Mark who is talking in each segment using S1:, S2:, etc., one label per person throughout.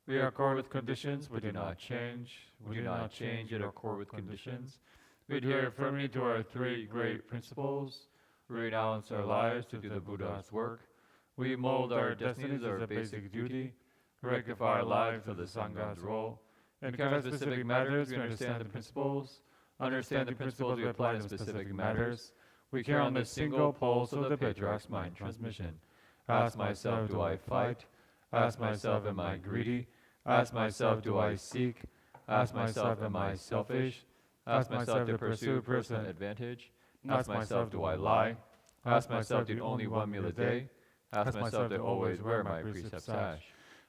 S1: We accord with conditions, we do not change. We do not change, yet accord with conditions. We adhere firmly to our three great principles. We renounce our lives to do the Buddha's work. We mold our destinies as a basic duty. We rectify our lives to the Sangha's role. In kind of specific matters, we understand the principles. Understand the principles, we apply to specific matters. We carry on the single pulse of the Patriarch's mind transmission. Ask myself, do I fight? Ask myself, am I greedy? Ask myself, do I seek? Ask myself, am I selfish? Ask myself to pursue personal advantage. Ask myself, do I lie? Ask myself, to eat only one meal a day? Ask myself, to always wear my precept sash.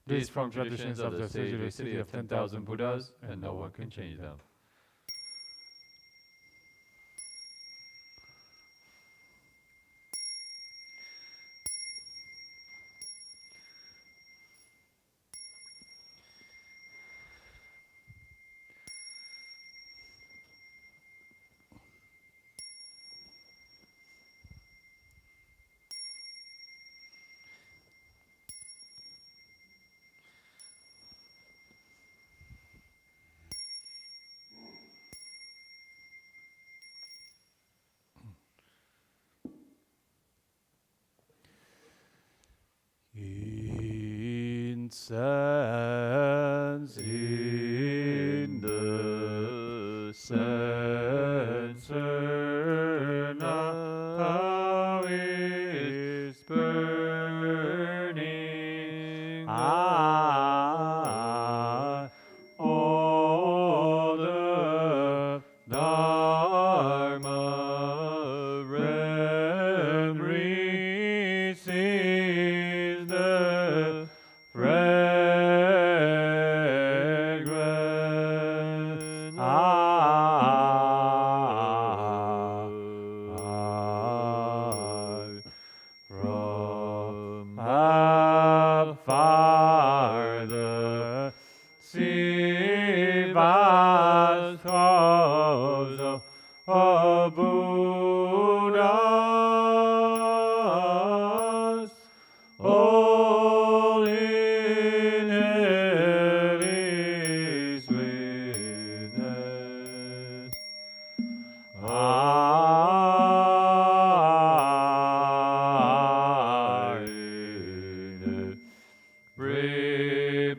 S1: These form traditions of the sage of the city of 10,000 Buddhas, and no one can change them. Incense in the censer now is burning. All the Dharma realm receives the fragrance from afar. The Siva's cause of Buddhas, all in his witness.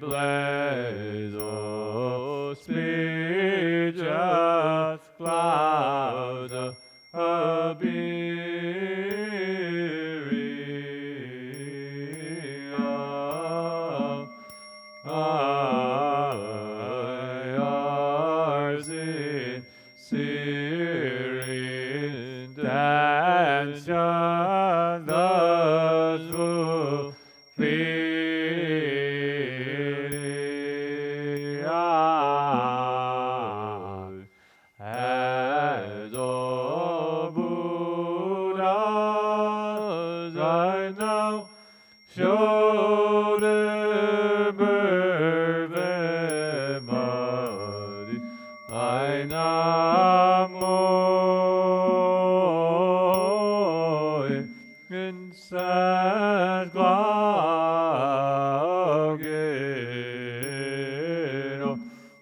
S1: Reblaze of speech as clouds appearing. Ours in serene tension thus fulfilling. As all Buddhas right now shoulder burden body, I namo in sackcloth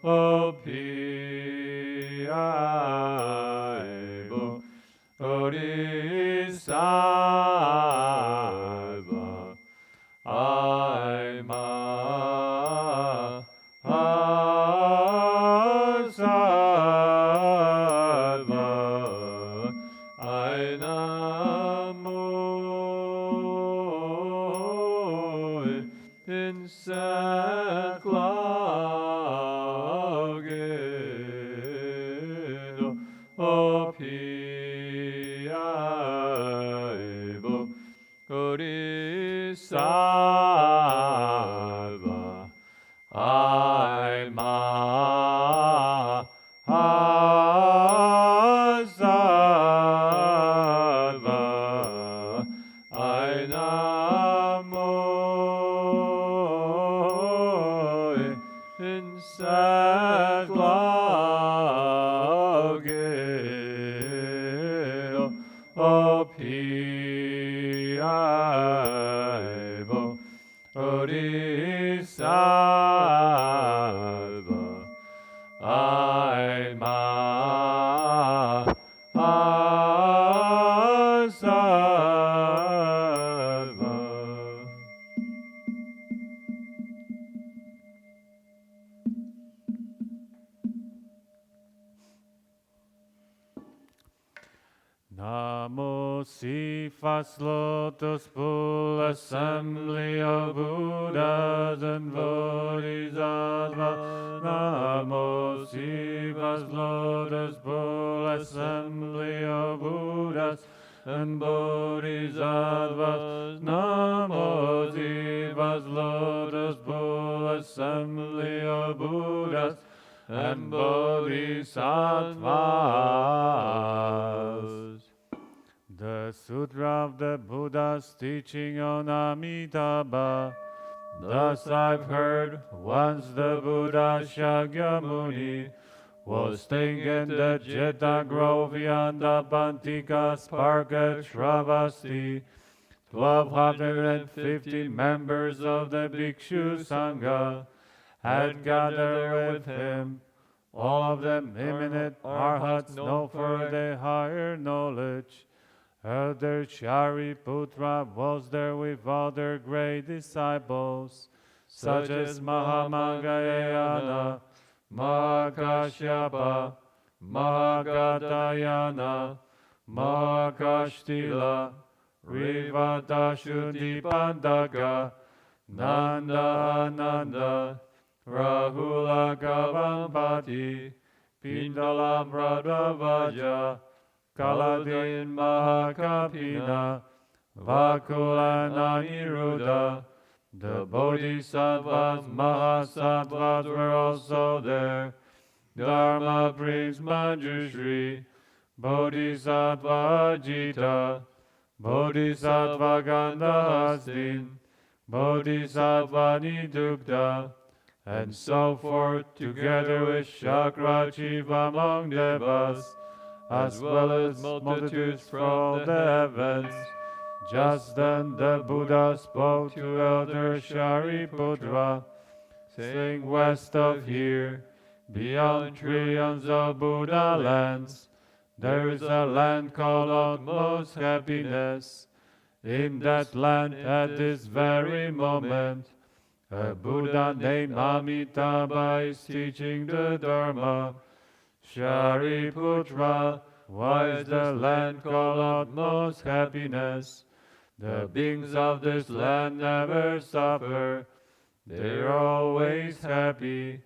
S1: o piaibo orisaiba aima asaiba ainamo in sackcloth o piaibo orisaiba aima asaiba ainamo in sackcloth o piaibo orisaiba Namo Cephas Lotus Pool Assembly of Buddhas and Bodhisattvas. Namo Cephas Lotus Pool Assembly of Buddhas and Bodhisattvas. Namo Cephas Lotus Pool Assembly of Buddhas and Bodhisattvas. The Sutra of the Buddha's teaching on Amitabha. Thus I've heard, once the Buddha Shakyamuni was staying in the Jeta Grove beyond the Bantika Park at Shravasti. 1,250 members of the Bhikshu Sangha had gathered with him. All of them eminent arhats known for their higher knowledge. Elder Shariputra was there with other great disciples, such as Mahamagayana, Mahakashyapa, Mahagatayana, Mahakashtila, Rivatashuddhipandaka, Nanda Ananda, Rahula Gavampati, Pindalam Radhavaja, Kaladayan Mahakapina, Vakula Aniruddha. The Bodhisattvas, Mahasattvas were also there. Dharma brings Manjushri, Bodhisattva Ajita, Bodhisattva Gandhastin, Bodhisattva Nidukta, and so forth, together with Shakrachiva among Devas, as well as multitudes from the heavens. Just then the Buddha spoke to Elder Shariputra, saying, west of here, beyond trillions of Buddha lands, there is a land called utmost happiness. In that land, at this very moment, a Buddha named Amitabha is teaching the Dharma. Shariputra, why is the land called utmost happiness? The beings of this land never suffer, they are always happy,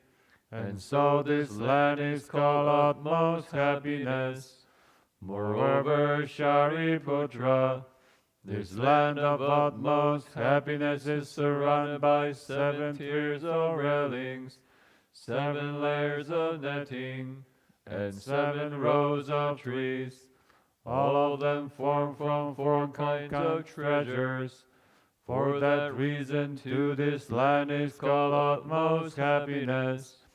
S1: and so this land is called utmost happiness. Moreover, Shariputra, this land of utmost happiness is surrounded by 7 tiers of railings, 7 layers of netting, and 7 rows of trees. All of them formed from 4 kinds of treasures. For that reason, too, this land is called utmost happiness.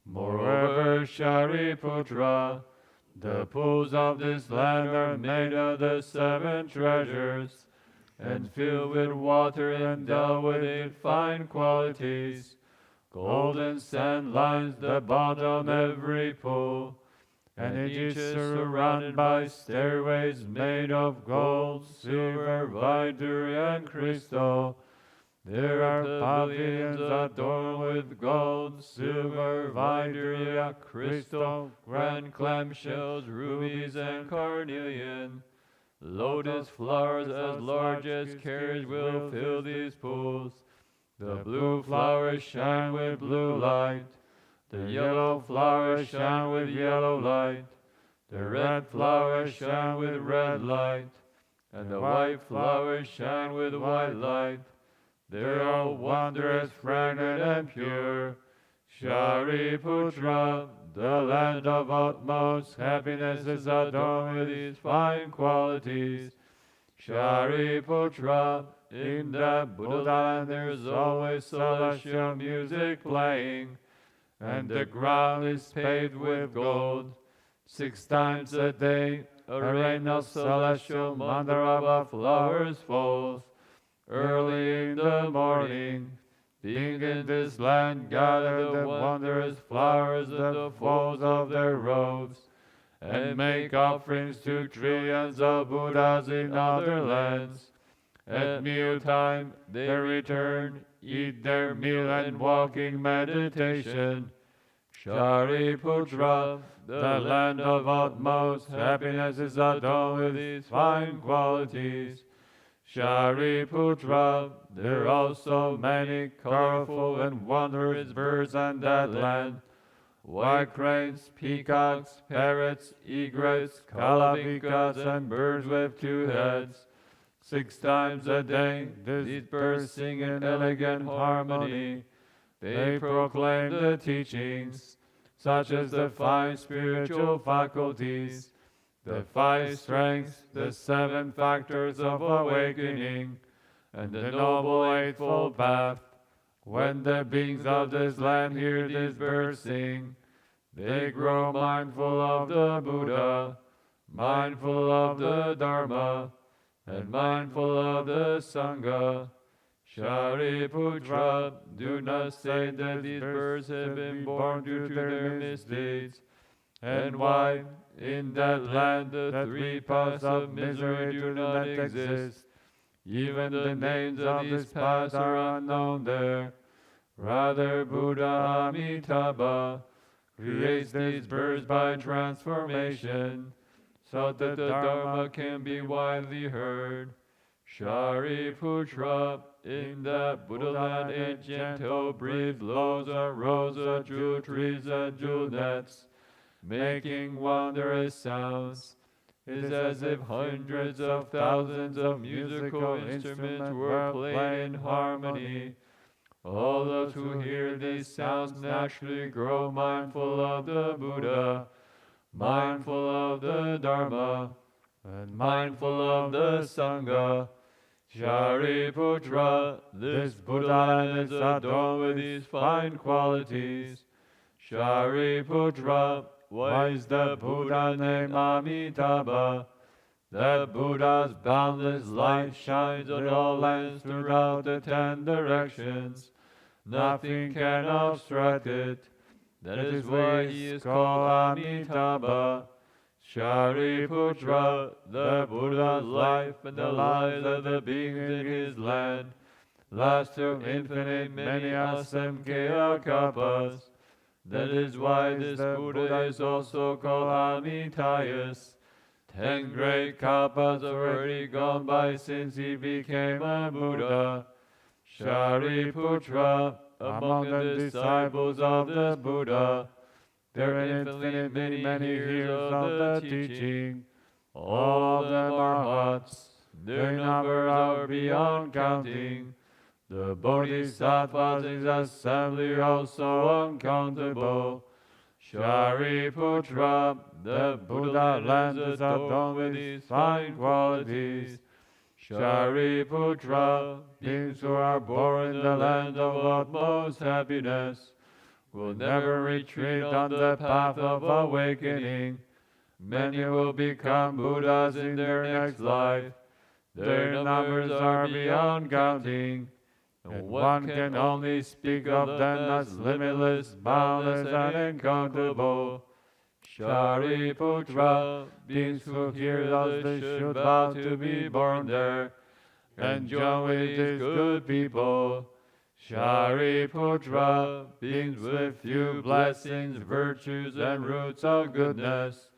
S1: Moreover, Shariputra, the pools of this land are made of the 7 treasures, and filled with water endowed with 8 fine qualities. Golden sand lines the bottom of every pool, and each is surrounded by stairways made of gold, silver, vitury, and crystal. There are pavilions adorned with gold, silver, vitury, crystal, grand clamshells, rubies, and carnelian. Lotus flowers as large as carriage will fill these pools. The blue flowers shine with blue light. The yellow flowers shine with yellow light. The red flowers shine with red light. And the white flowers shine with white light. They are all wondrous, fragrant, and pure. Shariputra, the land of utmost happiness is adorned with these fine qualities. Shariputra, in the Buddha land there is always celestial music playing, and the ground is paved with gold. 6 times a day a rain of celestial mandarava flowers falls. Early in the morning, being in this land, gather the wondrous flowers of the folds of their robes, and make offerings to trillions of Buddhas in other lands. At mealtime they return, eat their meal and walk in meditation. Shariputra, the land of utmost happiness is adorned with these fine qualities. Shariputra, there are also many colorful and wondrous birds in that land. White cranes, peacocks, parrots, egrets, calavikas, and birds with two heads. 6 times a day, these birds sing in elegant harmony. They proclaim the teachings, such as the 5 spiritual faculties, the 5 strengths, the 7 factors of awakening, and the Noble Eightfold Path. When the beings of this land hear these birds sing, they grow mindful of the Buddha, mindful of the Dharma, and mindful of the Sangha. Shariputra, do not say that these birds have been born due to their misdeeds, and why in that land the 3 paths of misery do not exist. Even the names of these paths are unknown there. Rather, Buddha Amitabha creates these birds by transformation, so that the Dharma can be widely heard. Shariputra, in that Buddha land a gentle breeze blows arose of jewel trees and jewel nets, making wondrous sounds. It is as if hundreds of thousands of musical instruments were played in harmony. All those who hear these sounds naturally grow mindful of the Buddha, mindful of the Dharma, and mindful of the Sangha. Shariputra, this Buddha land is adorned with these fine qualities. Shariputra, why is the Buddha named Amitabha? The Buddha's boundless light shines on all lands throughout the 10 directions. Nothing can obstruct it. That is why he is called Amitabha. Shariputra, the Buddha's life and the lives of the beings in his land last to infinite many asamkhya kalpas. That is why this Buddha is also called Amitayus. 10 great kalpas have already gone by since he became a Buddha. Shariputra, among the disciples of the Buddha, there are infinitely many hearers of the teaching. All of them are hearts. Their numbers are beyond counting. The Bodhisattvas in his assembly are also uncountable. Shariputra, the Buddha land is adorned with these fine qualities. Shariputra, beings who are born in the land of utmost happiness will never retreat on the path of awakening. Many will become Buddhas in their next life. Their numbers are beyond counting, and one can only speak of them as limitless, boundless, and incountable. Shariputra, beings who hear thus they should vow to be born there, and join with these good people. Shariputra, beings with few blessings, virtues, and roots of goodness,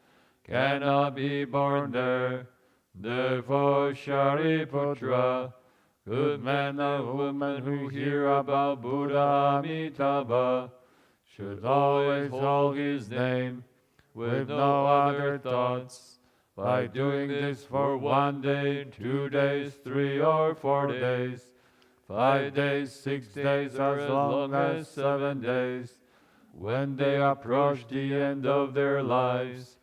S1: cannot be born there. Therefore, Shariputra, good men and women who hear about Buddha Amitabha should always hold his name with no other thoughts. By doing this for 1 day, 2 days, 3 or 4 days, 5 days, 6 days, as long as 7 days, when they approach the end of their lives,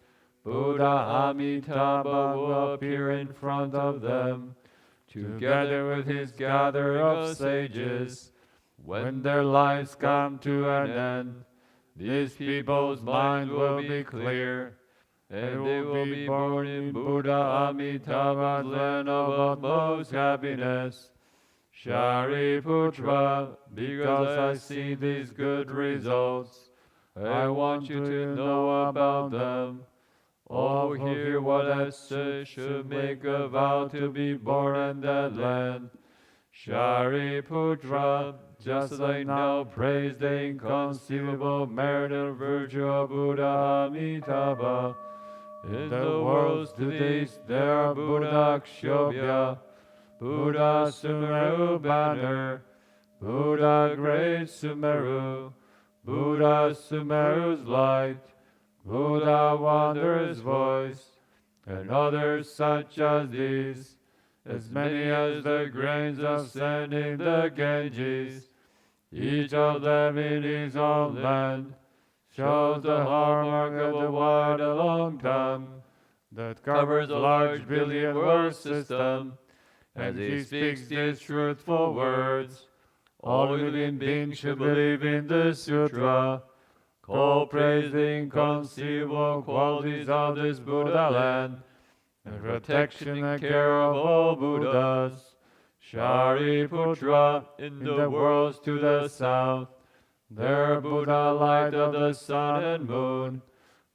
S1: Buddha Amitabha will appear in front of them, together with his gathering of sages. When their lives come to an end, these people's minds will be clear, and they will be born in Buddha Amitabha's land of utmost happiness. Shariputra, because I see these good results, I want you to know about them. All who hear what I say should make a vow to be born in that land. Shariputra, just as I now praise the inconceivable merit and virtue of Buddha Amitabha, in the worlds to the east there are Buddha Kshobhya, Buddha Sumeru banner, Buddha great Sumeru, Buddha Sumeru's light, Buddha wondrous voice, and others such as these, as many as the grains of sand in the Ganges, each of them in his own land, shows the hallmark of the wide and long tongue that covers a large billion world system. As he speaks these truthful words, all living beings should believe in the sutra, call praise the inconceivable qualities of this Buddha land, and protection and care of all Buddhas. Shariputra, in the worlds to the south, there Buddha light of the sun and moon,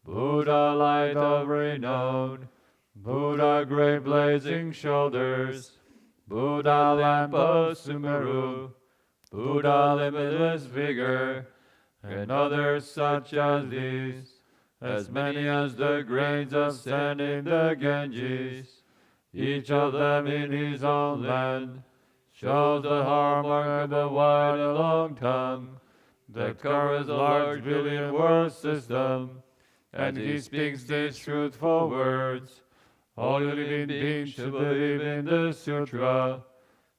S1: Buddha light of renown, Buddha great blazing shoulders, Buddha lamp of Sumeru, Buddha limitless vigor, and others such as these, as many as the grains of sand in the Ganges, each of them in his own land, shows the hallmark of the wide and long tongue that covers a large billion world system. And he speaks these truthful words, all living beings should believe in the sutra,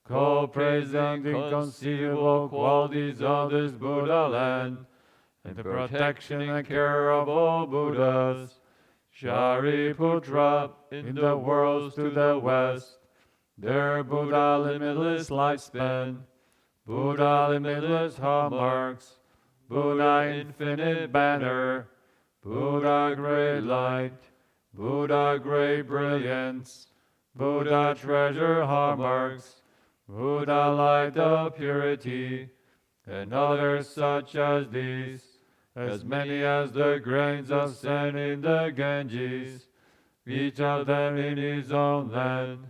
S1: call praise the inconceivable qualities of this Buddha land, and the protection and care of all Buddhas. Shariputra, in the worlds to the west, there Buddha limitless lifespan, Buddha limitless hallmarks, Buddha infinite banner, Buddha great light, Buddha great brilliance, Buddha treasure hallmarks, Buddha light of purity, and others such as these, as many as the grains of sand in the Ganges, each of them in his own land,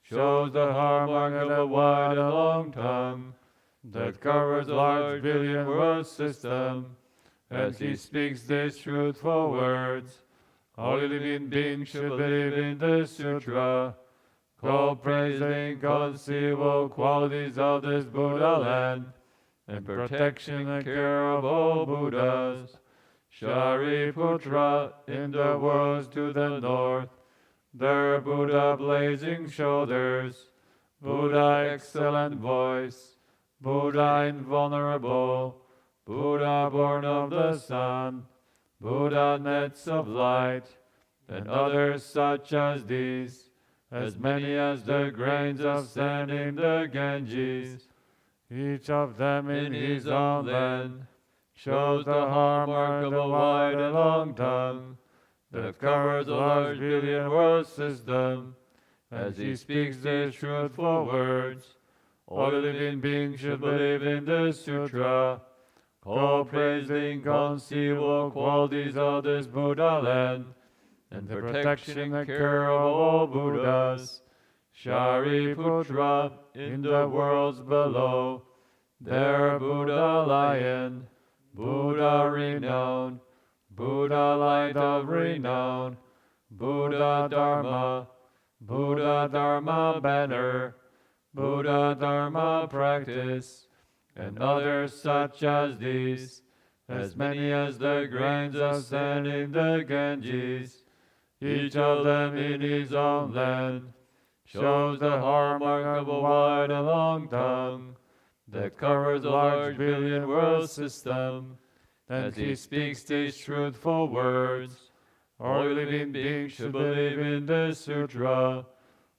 S1: shows the hallmark of a wide and long tongue that covers a large billion world system. As he speaks these truthful words, all living beings should believe in the sutra, call praise the inconceivable qualities of this Buddha land, and protection and care of all Buddhas. Shariputra, in the worlds to the north, there Buddha blazing shoulders, Buddha excellent voice, Buddha invulnerable, Buddha born of the sun, Buddha nets of light, and others such as these, as many as the grains of sand in the Ganges, each of them in his own land, shows the hallmark of a wide and long tongue that covers a large billion world system. As he speaks these truthful words, all living beings should believe in the sutra, call praise the inconceivable qualities of this Buddha land, and the protection and care of all Buddhas. Shariputra, in the worlds below, there Buddha lion, Buddha renown, Buddha light of renown, Buddha Dharma, Buddha Dharma banner, Buddha Dharma practice, and others such as these, as many as the grains of sand in the Ganges, each of them in his own land, shows the hallmark of a wide and long tongue that covers a large billion world system. As he speaks these truthful words, all living beings should believe in the sutra,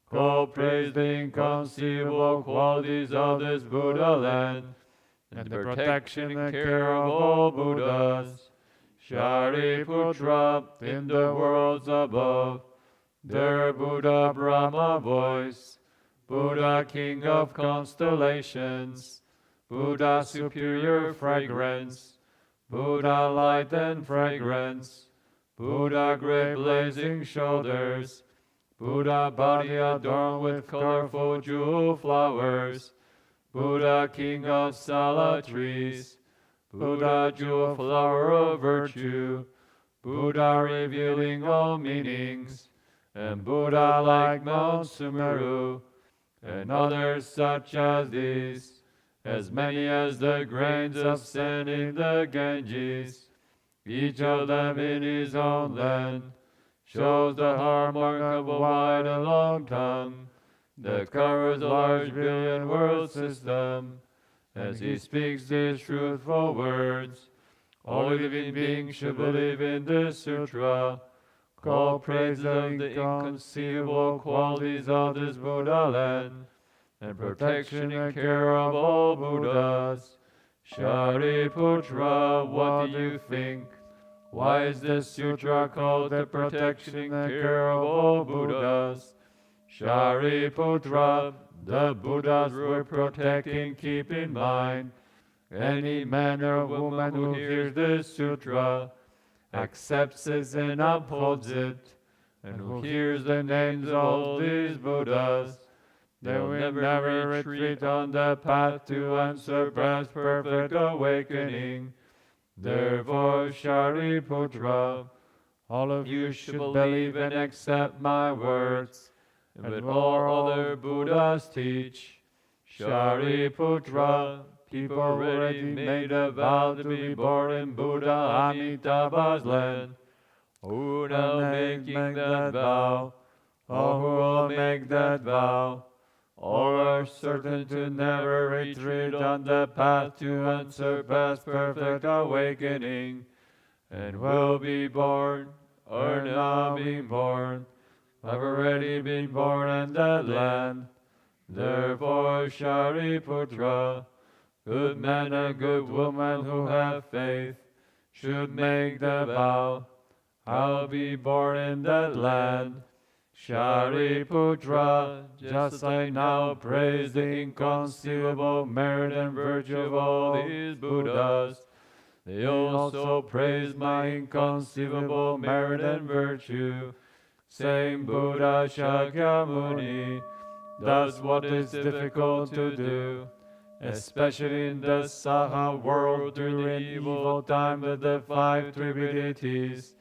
S1: call praise the inconceivable qualities of this Buddha land, and the protection and care of all Buddhas. Shariputra, in the worlds above, there Buddha Brahma voice, Buddha, king of constellations, Buddha, superior fragrance, Buddha, light and fragrance, Buddha, great blazing shoulders, Buddha, body adorned with colorful jewel flowers, Buddha, king of salad trees, Buddha, jewel flower of virtue, Buddha, revealing all meanings, and Buddha like Mount Sumeru, and others such as these, as many as the grains of sand in the Ganges, each of them in his own land, shows the hallmark of a wide and long tongue that covers a large billion world system. As he speaks these truthful words, all living beings should believe in this sutra, call praise of the inconceivable qualities of this Buddha land, and protection and care of all Buddhas. Shariputra, what do you think? Why is this sutra called the protection and care of all Buddhas? Shariputra, the Buddhas were protecting, keep in mind, any man or woman who hears this sutra, accepts it and upholds it, and who hears the names of all these Buddhas, they will never retreat on the path to unsurpassed perfect awakening. Therefore, Shariputra, all of you should believe and accept my words, and what all other Buddhas teach. Shariputra, people already made a vow to be born in Buddha Amitabha's land. Who now making that vow? All who will make that vow, all are certain to never retreat on the path to unsurpassed perfect awakening, and will be born, are now being born, have already been born in that land. Therefore, Shariputra, good man and good woman who have faith, should make the vow, I'll be born in that land. Shariputra, just like now praise the inconceivable merit and virtue of all these Buddhas, they also praise my inconceivable merit and virtue, saying Buddha Shakyamuni does what is difficult to do, especially in the Saha world during evil time with the 5 trividities,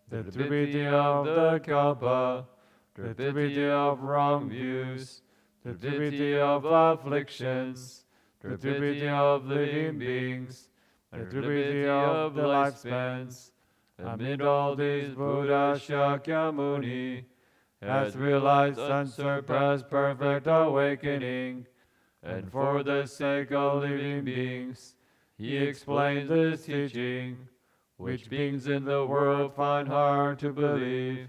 S1: the trividi of the Kalpa, the trividi of wrong views, the trividi of afflictions, the trividi of living beings, the trividi of the lifespans. Amid all these, Buddha Shakyamuni has realized unsurpassed perfect awakening, and for the sake of living beings, he explains this teaching, which beings in the world find hard to believe.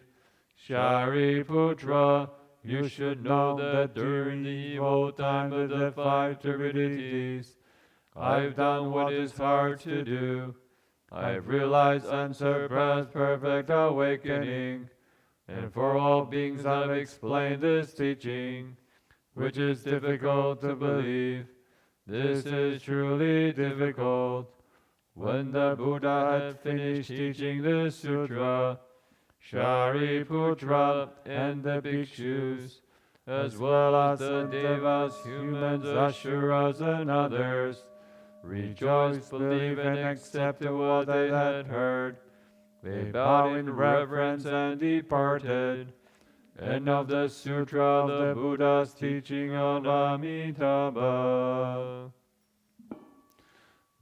S1: Shariputra, you should know that during the evil time of the 5 turbidities, I've done what is hard to do. I've realized unsurpassed perfect awakening, and for all beings I've explained this teaching, which is difficult to believe. This is truly difficult. When the Buddha had finished teaching this sutra, Shariputra and the bhikshus, as well as the devas, humans, asuras, and others, rejoiced, believed, and accepted what they had heard. They bowed in reverence and departed. End of the Sutra of the Buddha's teaching on Amitabha.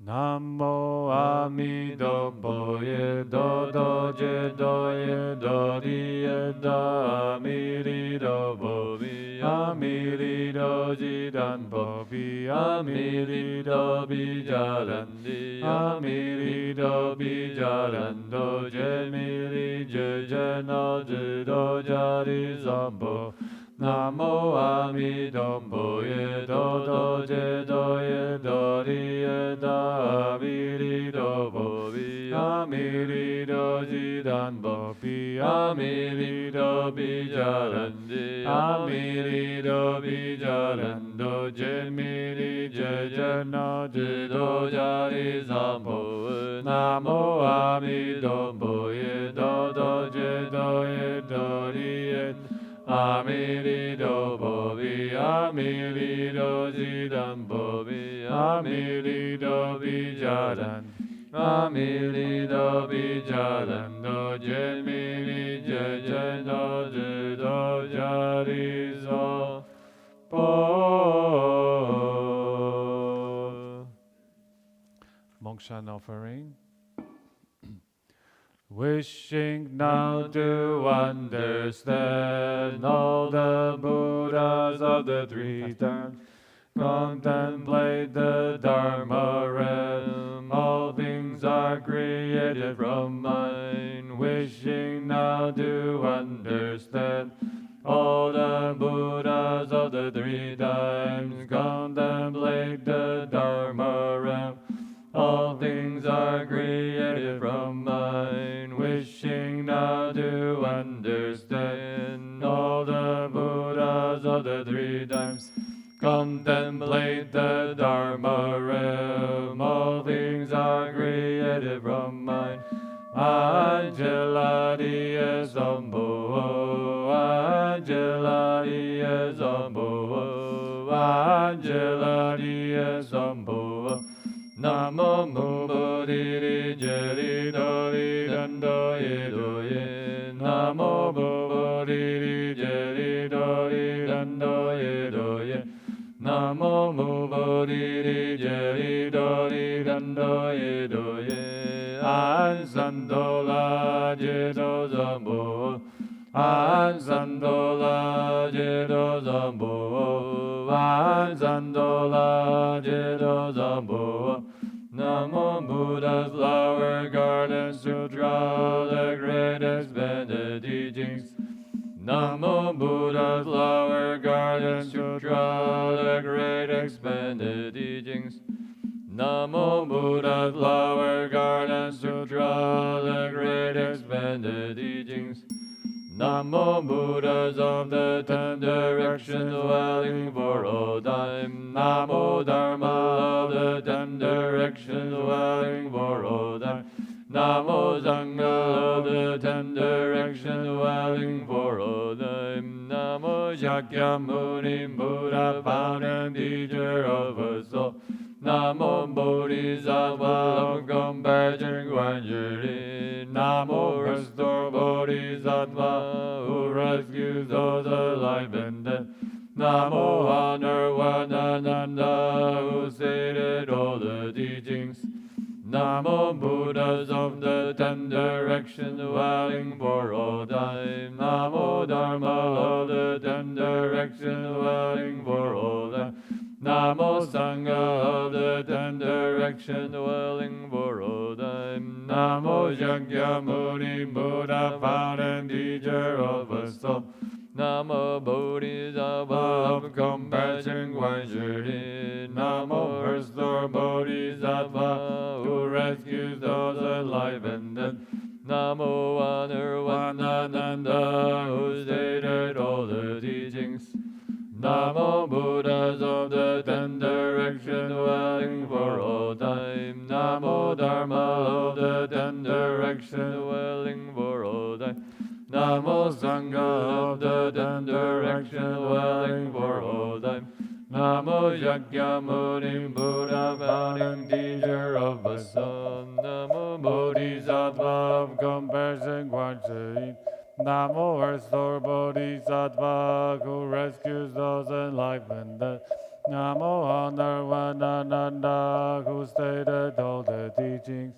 S1: Namo Amitabha ye do do je do ye do di ye da amiri do bo bi amiri do ji dan bo bi amiri do bi jalan di amiri do bi jalan do je miri je no je do jari zambo. Namo Amitabha ye do do je do ye do ri ye da amiri do bo bi Amirido Jidanbo Amirido Bijarandi Amirido Bijarando Jemiri Jajano Jido Jari Zambo Namo Amidombo Yedodo Jedo Yedori Amirido Bobi Amirido Jidanbo Amirido Bijaran Amirido Bijaran Do Jemiri Jajano Jido Jari Zambo. Mokshan offering. Wishing now to understand all the Buddhas of the three times, contemplate the Dharma realm. All things are created from mind. Wishing now to understand all the Buddhas of the three times, contemplate the Dharma realm. All things are created from mind. Wishing now to understand all the Buddhas of the three times, contemplate the Dharma realm. All things are created from mind. Angela Diya Zambo, Angela Diya Zambo, Angela Diya Zambo. Namo Buddhi Jari Dori Dando Yedo Ye. Namo Buddhi Jari Dori Dando Yedo Ye. Namo Buddhi Jari Dori Dando Yedo Ye. An Sandola Jedo Zambo. An Sandola Jedo Zambo. An Sandola Jedo Zambo. Namo Buddha's flower garden sutra, the great expanded teachings. Namo Buddha's flower garden sutra, the great expanded teachings. Namo Buddha's flower garden sutra, the great expanded teachings. Namo Buddhas of the 10 directions dwelling for all time. Namo Dharma of the 10 directions dwelling for all time. Namo Sangha of the 10 directions dwelling for all time. Namo Shakyamuni Buddha, founder and teacher of us all. Namo Bodhisattva of compassion gradually. Namo Restore Bodhisattva who rescues those alive and dead. Namo Honor Vadananda who stated all the teachings. Namo Buddhas of the 10 directions dwelling for all time. Namo Dharma of the 10 directions dwelling for all time. Namo Sangha of the 10 directions dwelling for all time. Namo Shakyamuni Buddha, founder and teacher of us all. Namo Bodhisattva of compassion gradually. Namo Restore Bodhisattva who rescues those alive and dead. Namo Honor Vadananda who stated all the teachings. Namo Buddhas of the 10 directions dwelling for all time. Namo Dharma of the 10 directions dwelling for all time. Namo Sangha of the 10 directions dwelling for all time. Namo Shakyamuni Buddha, founding teacher of us all. Namo Bodhisattva of compassion gradually. Namo Restore Bodhisattva who rescues those alive and dead. Namo Honor Vadananda who stated all the teachings.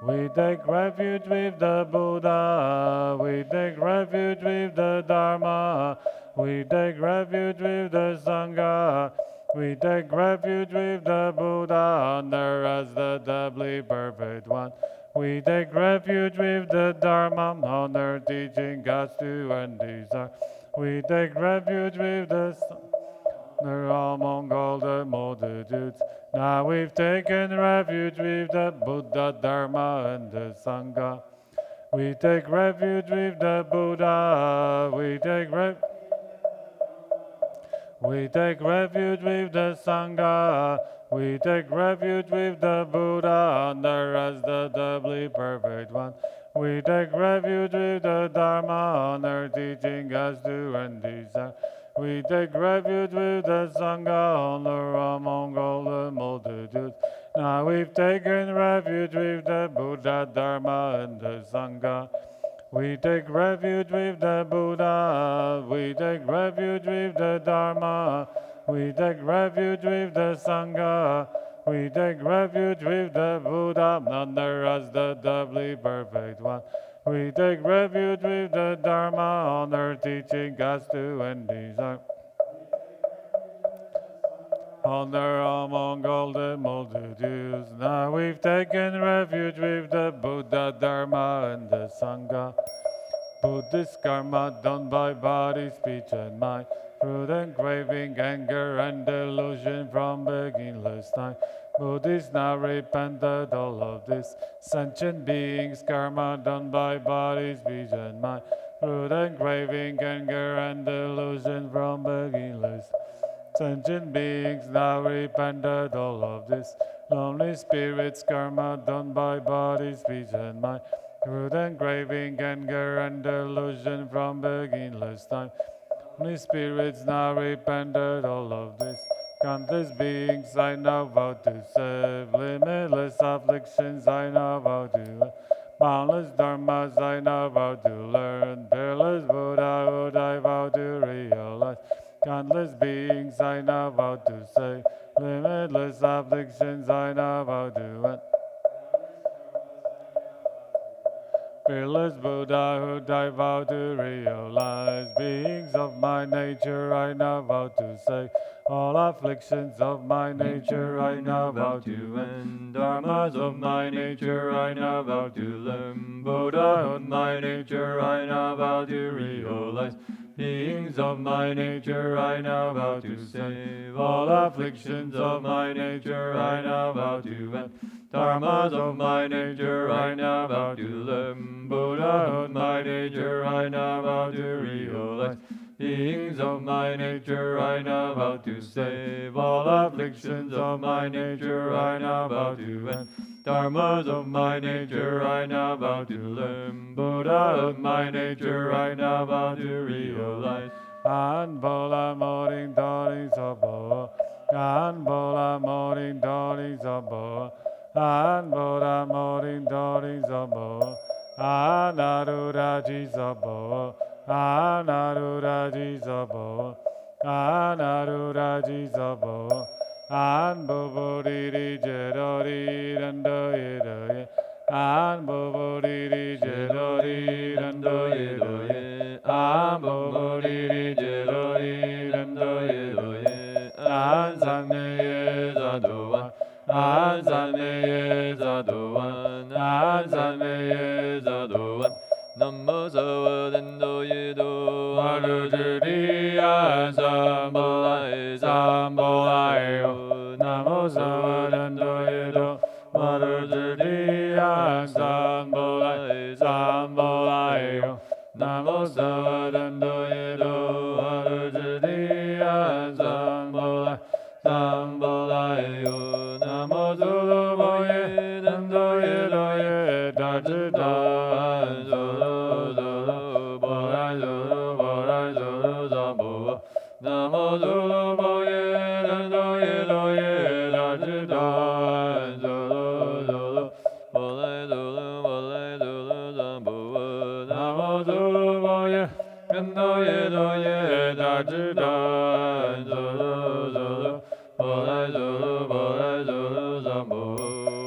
S1: We take refuge with the Buddha, we take refuge with the Dharma, we take refuge with the Sangha, we take refuge with the Buddha, honor as the doubly perfect one. We take refuge with the Dharma, honor teaching God's to end desire. We take refuge with the They're all Mongol, the multitudes. Now we've taken refuge with the Buddha, Dharma, and the Sangha. We take refuge with the Buddha. We take refuge with the Sangha. We take refuge with the Buddha, under as the doubly perfect one. We take refuge with the Dharma, honor teaching us to end desire. We take refuge with the Sangha, honor among all the multitudes. Now we've taken refuge with the Buddha, Dharma, and the Sangha. We take refuge with the Buddha. We take refuge with the Dharma. We take refuge with the Sangha. We take refuge with the Buddha, under as the doubly perfect one. We take refuge with the Dharma, honor teaching us to end desire. Honor among all the multitudes. Now we've taken refuge with the Buddha, Dharma, and the Sangha. Buddhist karma done by body, speech, and mind. Prudent craving, anger, and delusion from beginningless time. Buddhists now repented all of this. Sentient beings, karma done by body, speech, and mind. Prudent craving, anger, and delusion from beginningless. Sentient beings now repented all of this. Lonely spirits, karma done by body, speech, and mind. Prudent craving, anger, and delusion from beginningless time. Lonely spirits now repented all of this. Countless beings I now vow to save. Limitless afflictions I now vow to live. Boundless dharmas I now vow to learn. Peerless Buddhahood I vow to realize. Countless beings I now vow to save. Limitless afflictions I now vow to end. Fearless Buddhahood I vow to realize. Beings of my nature I now vow to save. All afflictions of my nature I now vow to end. Dharmas of my nature I now vow to learn. Buddhahood my nature I now vow to realize. Beings of my nature I now vow to save. All afflictions of my nature I now vow to end. Dharmas of my nature I now vow to learn. Buddhahood my nature I now vow to realize. Beings of my nature I now vow to save. All afflictions of my nature I now vow to end. Dharmas of my nature I now vow to learn. Buddha of my nature I now vow to realize. An bola moring doring sabo. An bola moring doring sabo. An bola moring doring sabo. Anaruraji sabo. Anaruraji sabo. Anaruraji sabo. An bobori jerori rando yedoye. An bobori jerori rando yedoye. An bobori jerori rando yedoye. An zaneye zadoan. An zaneye zadoan. An zaneye zadoan. Namo Sawadendo Yedo Arujuri Sambolai Sambolai Namo Sawadendo Yedo Arujuri Sambolai Sambolai Namo Sawadendo Yedo Arujuri Sambolai Sambolai Namo Zulumoye Nando Yedo Ye Dajida Namo Zulu Moye Nando Yelo Ye Rajida Zulu Zulu Ole Zulu Ole Zulu Zambu Namo Zulu Moye Nando Yelo Ye Rajida Zulu Zulu Ole Zulu Ole Zulu Zambu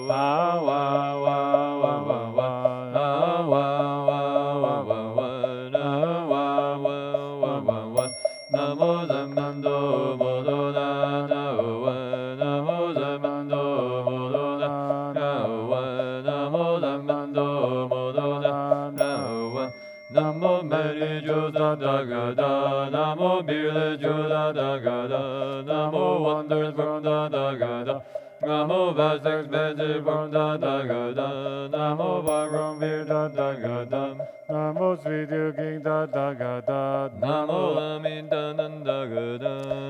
S1: Wa wa wa wa wa wa wa wa wa wa wa Namo Zamando Modona Nawa Namo Zamando Modona Nawa Namo Zamando Modona Nawa Namo Meri Joda Dagada Namo Bile Joda Dagada Namo Bhagwan Vir Tathagata, Namo Svidyu King Tathagata, Namo Amitabha,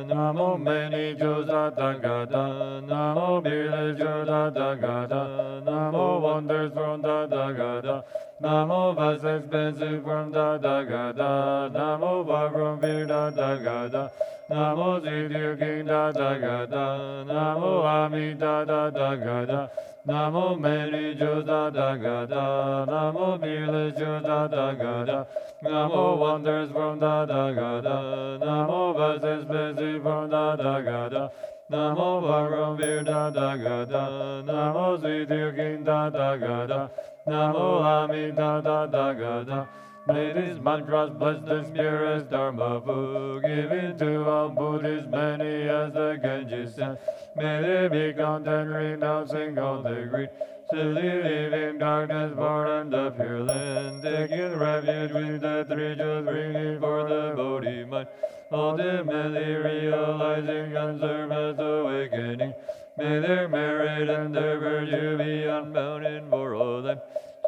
S1: Namo Many Jews Tathagata, Namo Villager Tathagata, Namo Wonders from Tathagata, Namo Vast Expensive from Tathagata, Namo Bhagwan Vir Tathagata, Namo Svidyu King Tathagata, Namo Amitabha Tathagata, Namo Many Jews Tathagata, Namo Villager Tathagata, Namo Wonders from Tathagata, Namo Vast Expensive from Tathagata, Namo Bhagwan Vir Tathagata, Namo Svidyu King Tathagata, Namo Amitabha Tathagata. May these mantras bless the spirits Dharma food, given to all Buddhists, many as the Ganges sent. May they be content, renouncing all the greed, silly leaving darkness, born in the pure land, taking refuge with the three jewels, bringing for the Bodhi mind, ultimately realizing and serve as awakening. May their merit and their virtue be unbounded for all time,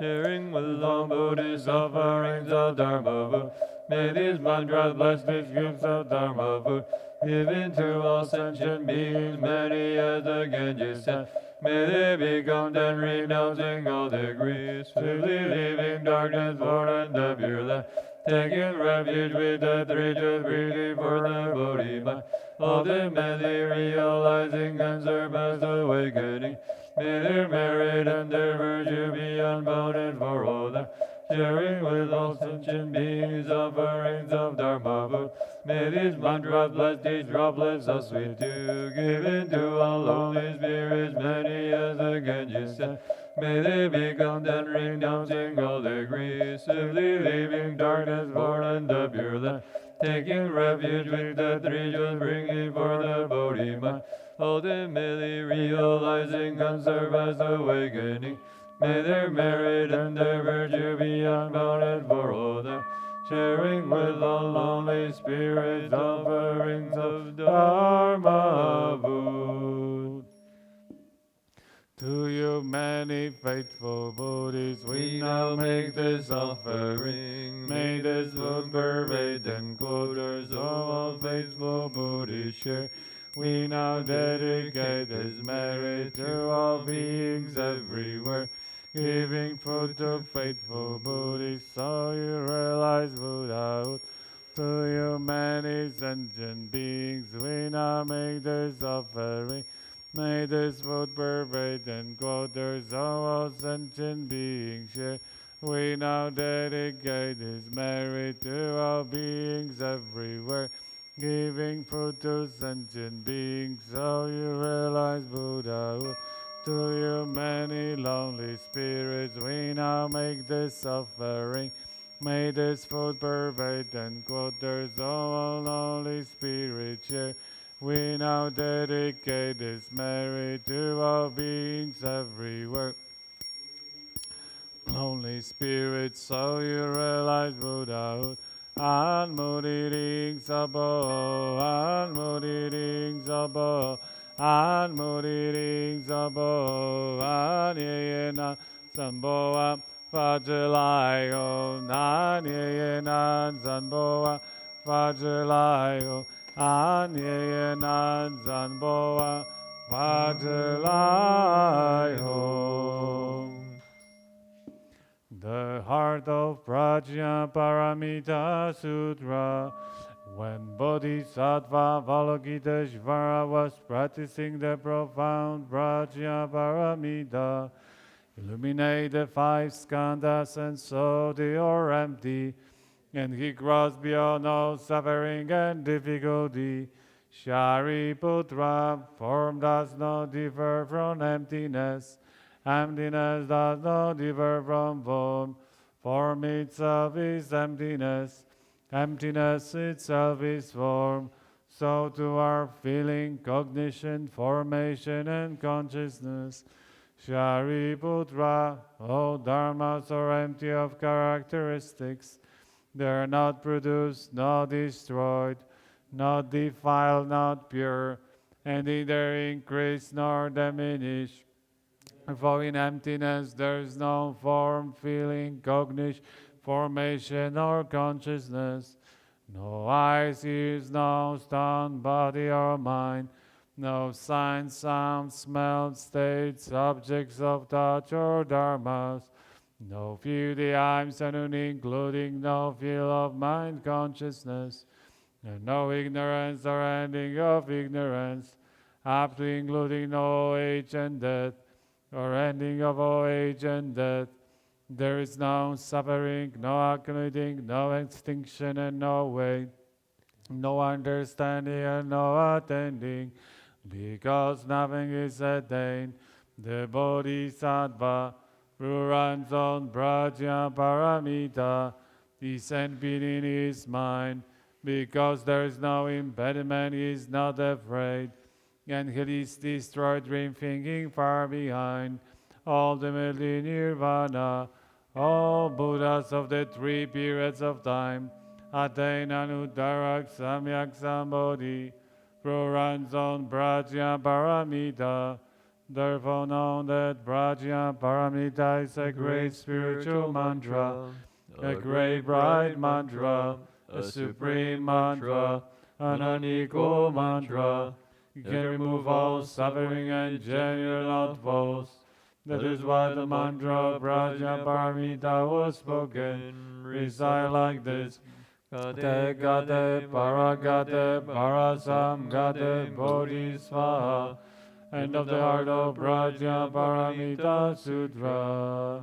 S1: sharing with all Buddhist sufferings of Dharma food. May these mantras bless these gifts of Dharma food, given to all sentient beings, many as the Ganges sent. May they be content, renouncing all their griefs, swiftly leaving darkness, born in the pure light, taking refuge with the three jewels, breathing for the Bodhi mind, ultimately realizing and serve as awakening. May their merit and their virtue be unbounded for all time, sharing with all sentient beings offerings of Dharma food. May these mantras bless these droplets of sweet dew, given to all holy spirits, many as the Ganges sent. May they be content, renouncing all their griefs, swiftly leaving darkness, born in the pure light, taking refuge with the three jewels, bringing for the Bodhi mind, ultimately realizing and serve as awakening. May their merit and their virtue be unbounded for all time, sharing with all lonely spirits offerings of Dharma food. To you many faithful Buddhists, we now make this offering. May this food pervade and quarters of all faithful Buddhists share. We now dedicate this merit to all beings everywhere, giving food to faithful Buddhists so you realize Buddhahood. To you many sentient beings, we now make this offering. May this food pervade and quarters of all sentient beings share. We now dedicate this merit to all beings everywhere, giving food to sentient beings so you realize Buddhahood. To you many lonely spirits, we now make this offering. May this food pervade and quarters of all lonely spirits share. We now dedicate this merit to all beings everywhere. Holy Spirit, so you realize Buddhahood. An Modi Ring Sabo, An Modi Ring Sabo, An Modi Ring Sabo, An Yena Samboa, Fajalayo, An Yena Samboa, Fajalayo. Anyenan Zanboa Vajalayo. The heart of Prajnaparamita Sutra. When Bodhisattva Avalokiteshvara was practicing the profound Prajnaparamita, illuminate the five skandhas and so they are empty, and he crossed beyond all suffering and difficulty. Shariputra, form does not differ from emptiness. Emptiness does not differ from form. Form itself is emptiness. Emptiness itself is form. So to our feeling, cognition, formation, and consciousness. Shariputra, all dharmas are empty of characteristics. They are not produced, not destroyed, not defiled, not pure, and neither increase nor diminish. For in emptiness there is no form, feeling, cognition, formation, or consciousness. No eyes, ears, no stone, body or mind. No signs, sounds, smells, states, objects of touch or dharmas. No few the eyes, and including no feel of mind consciousness. And no ignorance or ending of ignorance, up to including no age and death, or ending of all age and death. There is no suffering, no accumulating, no extinction, and no way, no understanding, and no attending, because nothing is attained. The Bodhisattva, who runs on Prajna Paramita, descend being his mind, because there is no impediment, he is not afraid, and he is destroyed dream thinking far behind. Ultimately nirvana, all Buddhas of the three periods of time attain Anuttara Samyak Sambodhi, who runs on Prajna Paramita. Therefore know that Prajna Paramita is a great spiritual mantra, a great bright mantra, a supreme mantra, an unequal mantra. It can remove all suffering and genuine outfalls. That is why the mantra of Prajnaparamita was spoken. Recite like this. Gate gate paragate parasam gate bodhisvaha. End of the heart of Prajnaparamita Sutra.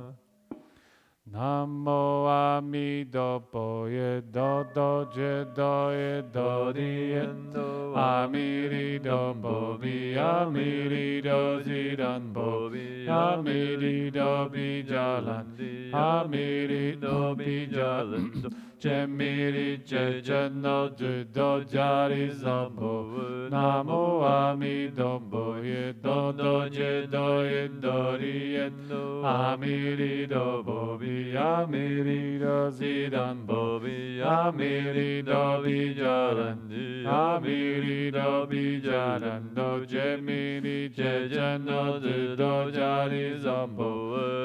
S1: Namo Amitabha Yedo Jedo Yedo Diendo Amiri Do Bobi Amiri Do Zidan Bobi Amiri Do Bijalan Amiri Do Bijalan Chemiri Chejano Judo Jari Zambo Namo Amitabha Yedo Jedo Yedo Diendo Amiri Do Bobi Amiri do Zidan Bobi Amiri do Bijaran Amiri do Bijaran do Jemiri Jejano do Jari Zambo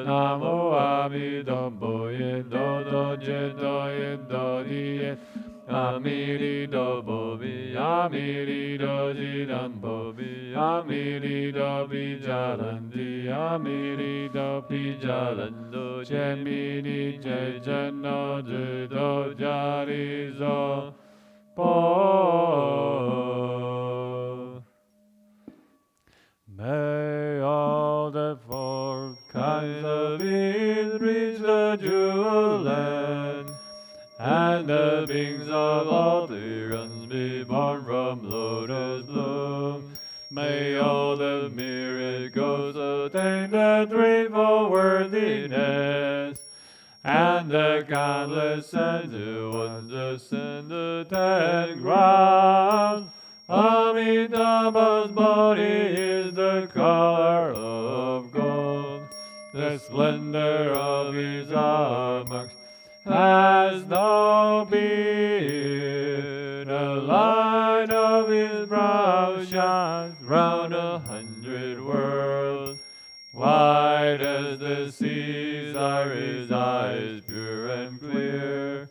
S1: Namo Amitabha Yedo Jedo Yedo Diet Amiri do Bobi Amiri do Zidan Bobi Amiri do Bijaran Amiri do Bijaran do Jemini Jejano do Jari Zambo. May all the four kinds of beings reach the jewel land, and the beings of all three realms be born from lotus bloom. May all the myriad ghosts attain the threefold worthiness, and the countless sensual ones ascend the 10 grounds. Amitabha's body is the color of gold, the splendor of his armor has no beard. The line of his brow shines round 100 worlds. Wide as the seas are his eyes, pure and clear,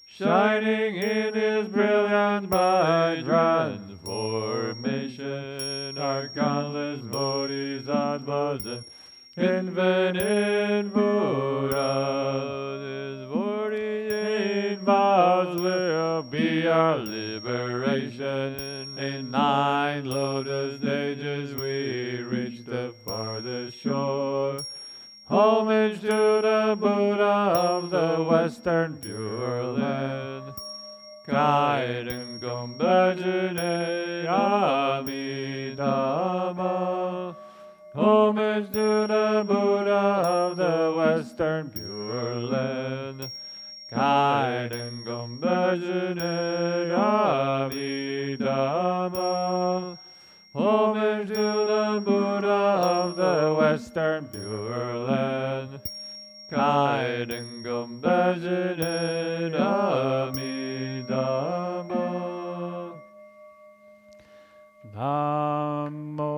S1: shining in his brilliant by transformation are countless bodhisattvas and infinite Buddhas. His 48 vows will be our liberation. In 9 lotus stages we reach the farthest shore. Homage to the Buddha of the Western Pure Land. Kaiden Gombajane Amitabha. Homage to the Buddha of the Western Pure Land. Kaiden Gombajane Amitabha. Homage to the Buddha of the Western Pure Land. Kaiden Gombajane Amitabha. Namo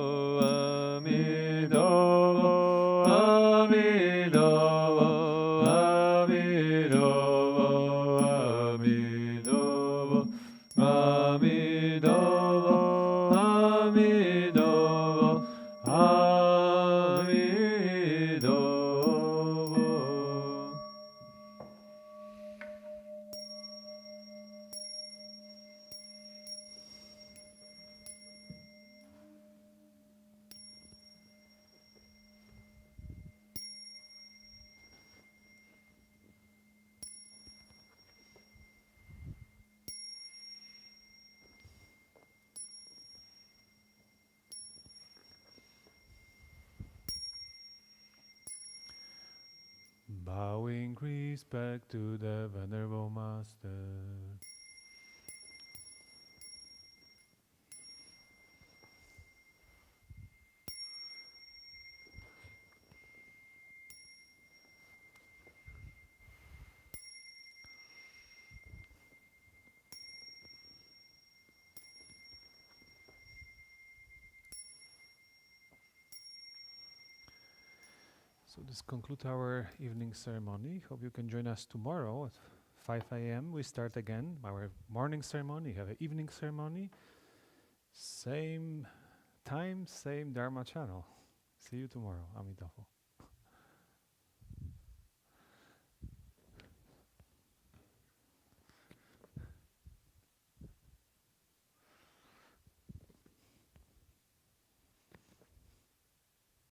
S1: Bowing respect to the Venerable Master. So this concludes our evening ceremony. Hope you can join us tomorrow at 5 a.m. We start again our morning ceremony. We have an evening ceremony. Same time, same Dharma channel. See you tomorrow. Amitabha.